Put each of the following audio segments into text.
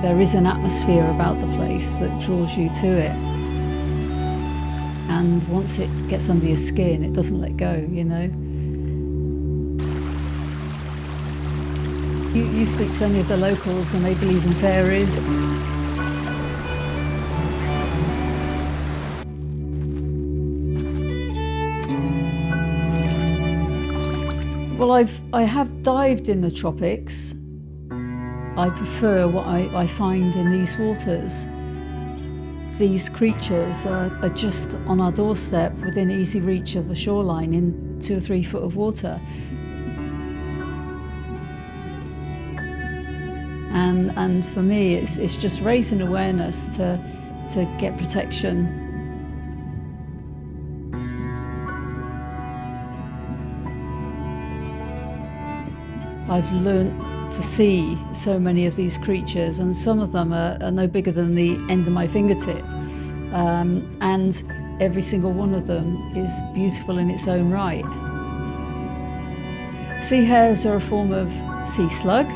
there is an atmosphere about the place that draws you to it. And once it gets under your skin, it doesn't let go, you know. You speak to any of the locals and they believe in fairies. Well, I have dived in the tropics. I prefer what I find in these waters. These creatures are just on our doorstep, within easy reach of the shoreline, in 2 or 3 foot of water. And for me, it's just raising awareness to get protection. I've learnt to see so many of these creatures, and some of them are no bigger than the end of my fingertip. And every single one of them is beautiful in its own right. Sea hares are a form of sea slug.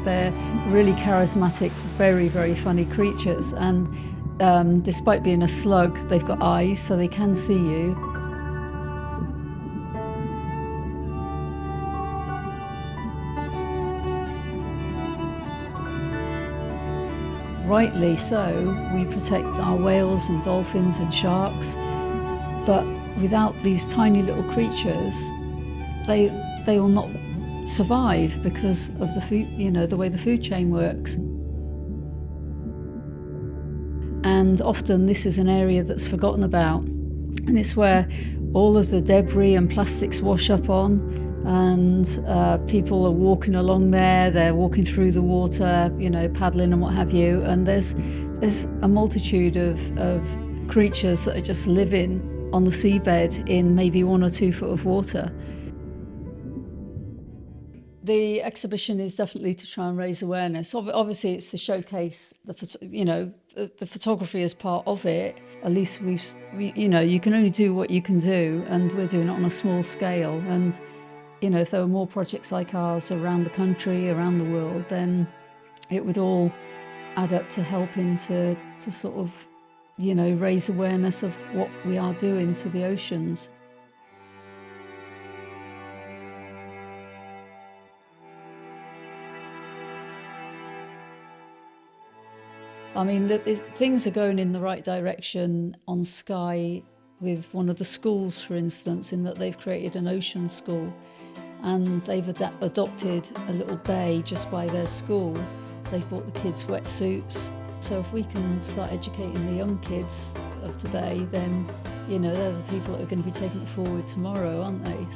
They're really charismatic, very, very funny creatures, and despite being a slug, they've got eyes so they can see you. Rightly so, we protect our whales and dolphins and sharks, but without these tiny little creatures, they will not survive because of the food, you know, the way the food chain works. And often this is an area that's forgotten about, and it's where all of the debris and plastics wash up on, and people are walking along there, they're walking through the water, you know, paddling and what have you, and there's a multitude of creatures that are just living on the seabed in maybe 1 or 2 foot of water. The exhibition is definitely to try and raise awareness. Obviously, it's to showcase the photography as part of it. At least you can only do what you can do, and we're doing it on a small scale. And you know, if there were more projects like ours around the country, around the world, then it would all add up to helping to sort of, you know, raise awareness of what we are doing to the oceans. I mean, things are going in the right direction on Skye with one of the schools, for instance, in that they've created an ocean school, and they've adopted a little bay just by their school. They've bought the kids wetsuits. So if we can start educating the young kids of today, then, you know, they're the people that are going to be taking it forward tomorrow, aren't they?